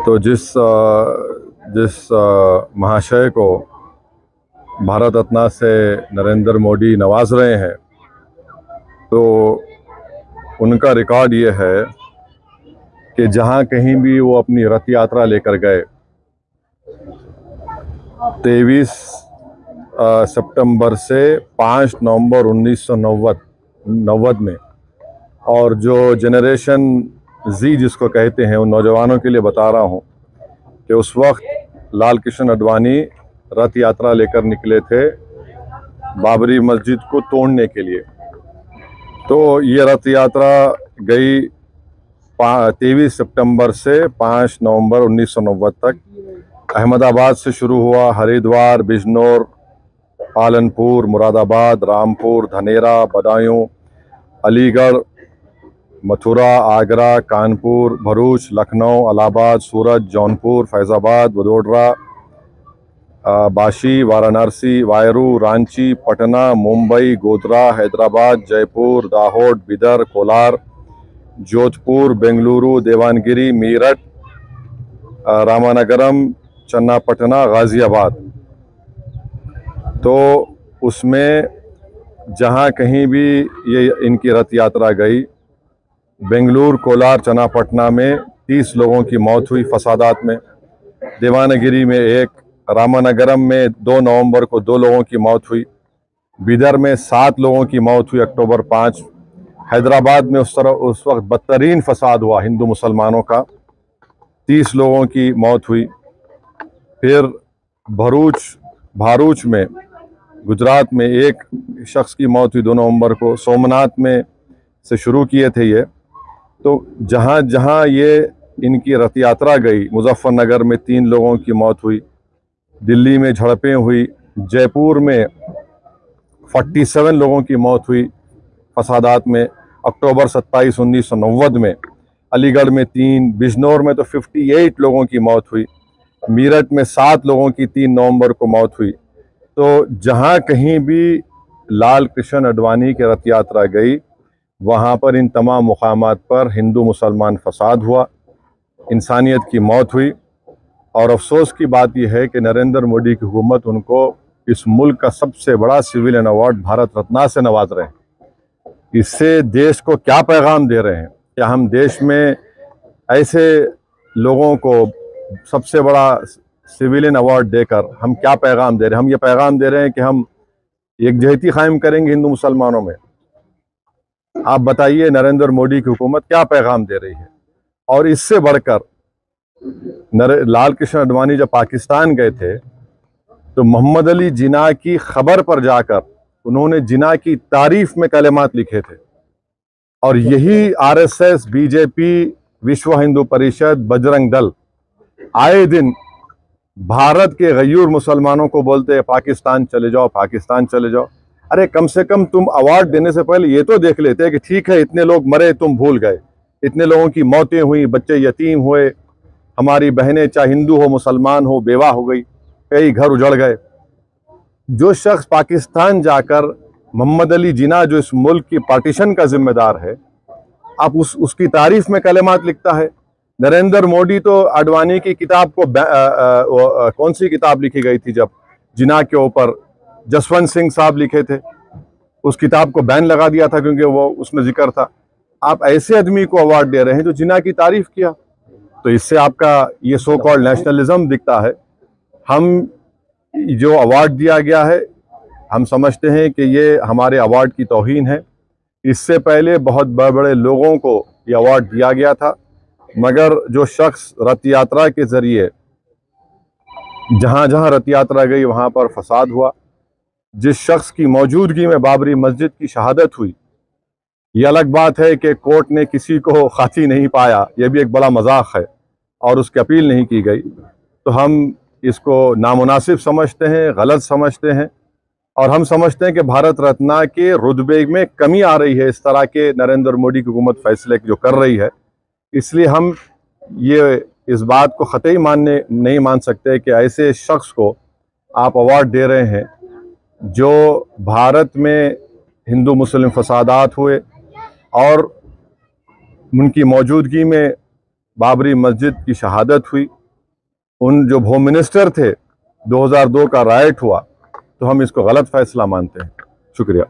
तो जिस महाशय को भारत रत्न से नरेंद्र मोदी नवाज रहे हैं, तो उनका रिकॉर्ड ये है कि जहां कहीं भी वो अपनी रथ यात्रा लेकर गए, 23 सितंबर से 5 नवंबर 1990 में, और जो जनरेशन जी जिसको कहते हैं, उन नौजवानों के लिए बता रहा हूं कि उस वक्त लाल कृष्ण आडवाणी रथ यात्रा लेकर निकले थे बाबरी मस्जिद को तोड़ने के लिए। तो ये रथ यात्रा गई 23 सितंबर से 5 नवंबर 1990 तक। अहमदाबाद से शुरू हुआ, हरिद्वार, बिजनौर, पालनपुर, मुरादाबाद, रामपुर, धनेरा, बदायूं, अलीगढ़, मथुरा, आगरा, कानपुर, भरूच, लखनऊ, इलाहाबाद, सूरत, जौनपुर, फैज़ाबाद, वडोदरा, बाशी, वाराणसी, वायरू, रांची, पटना, मुंबई, गोधरा, हैदराबाद, जयपुर, दाहोद, बिदर, कोलार, जोधपुर, बेंगलुरु, देवानगिरी, मीरठ, रामानगरम, चन्नापटना, गाजियाबाद। तो उसमें जहां कहीं भी ये इनकी रथ यात्रा गई, बेंगलुरु, कोलार, चन्नापटना में 30 लोगों की मौत हुई फसादात में। देवानगिरी में 1, रामानगरम में 2 नवंबर को 2 लोगों की मौत हुई। बिदर में 7 लोगों की मौत हुई अक्टूबर 5। हैदराबाद में उस वक्त बदतरीन फसाद हुआ हिंदू मुसलमानों का, 30 लोगों की मौत हुई। फिर भारूच में गुजरात में 1 शख्स की मौत हुई 2 नवंबर को। सोमनाथ में से शुरू किए थे ये। तो जहाँ जहाँ ये इनकी रथ यात्रा गई, मुजफ्फरनगर में 3 लोगों की मौत हुई, दिल्ली में झड़पें हुई, जयपुर में 47 लोगों की मौत हुई फसादात में अक्टूबर 27 1990 में। अलीगढ़ में 3, बिजनौर में तो 58 लोगों की मौत हुई, मीरठ में 7 लोगों की 3 नवंबर को मौत हुई। तो जहां कहीं भी लाल कृष्ण आडवाणी की रथ यात्रा गई, वहां पर इन तमाम मुकामात पर हिंदू मुसलमान फसाद हुआ, इंसानियत की मौत हुई। और अफसोस की बात यह है कि नरेंद्र मोदी की हुकूमत उनको इस मुल्क का सबसे बड़ा सिविलियन अवार्ड भारत रत्न से नवाज रहे हैं। इससे देश को क्या पैगाम दे रहे हैं? क्या हम देश में ऐसे लोगों को सबसे बड़ा सिविलियन अवार्ड देकर हम क्या पैगाम दे रहे हैं? हम ये पैगाम दे रहे हैं कि हम एकजहती कायम करेंगे हिंदू मुसलमानों में। आप बताइए नरेंद्र मोदी की हुकूमत क्या पैगाम दे रही है? और इससे बढ़कर लाल कृष्ण आडवाणी जब पाकिस्तान गए थे, तो मोहम्मद अली जिन्ना की खबर पर जाकर उन्होंने जिन्ना की तारीफ में कलिमात लिखे थे। और यही आरएसएस, बीजेपी, विश्व हिंदू परिषद, बजरंग दल आए दिन भारत के गयूर मुसलमानों को बोलते हैं पाकिस्तान चले जाओ, पाकिस्तान चले जाओ। अरे कम से कम तुम अवार्ड देने से पहले ये तो देख लेते कि ठीक है, इतने लोग मरे, तुम भूल गए, इतने लोगों की मौतें हुई, बच्चे यतीम हुए, हमारी बहनें चाहे हिंदू हो मुसलमान हो बेवा हो गई, कई घर उजड़ गए। जो शख्स पाकिस्तान जाकर मोहम्मद अली जिन्ना जो इस मुल्क की पार्टीशन का जिम्मेदार है, आप उसकी तारीफ में कलिमात लिखता है। नरेंद्र मोदी तो आडवाणी की किताब को कौन सी किताब लिखी गई थी जब जिन्ना के ऊपर जसवंत सिंह साहब लिखे थे, उस किताब को बैन लगा दिया था क्योंकि वो उसमें जिक्र था। आप ऐसे आदमी को अवार्ड दे रहे हैं जो जिन्ना की तारीफ किया। तो इससे आपका ये सो कॉल्ड नेशनलिज्म दिखता है। हम जो अवार्ड दिया गया है, हम समझते हैं कि ये हमारे अवार्ड की तौहीन है। इससे पहले बहुत बड़े बड़े लोगों को ये अवार्ड दिया गया था, मगर जो शख्स रथ यात्रा के जरिए जहां जहां रथ यात्रा गई वहां पर फसाद हुआ, जिस शख्स की मौजूदगी में बाबरी मस्जिद की शहादत हुई, ये अलग बात है कि कोर्ट ने किसी को खाती नहीं पाया, यह भी एक बड़ा मजाक है, और उसकी अपील नहीं की गई। तो हम इसको नामुनासिब समझते हैं, गलत समझते हैं, और हम समझते हैं कि भारत रत्न के रुतबे में कमी आ रही है इस तरह के नरेंद्र मोदी की हुकूमत फैसले जो कर रही है। इसलिए हम ये इस बात को ख़तई नहीं मान सकते कि ऐसे शख्स को आप अवार्ड दे रहे हैं जो भारत में हिंदू मुस्लिम फसादात हुए और उनकी मौजूदगी में बाबरी मस्जिद की शहादत हुई, उन जो होम मिनिस्टर थे, 2002 का राइट हुआ, तो हम इसको गलत फैसला मानते हैं। शुक्रिया।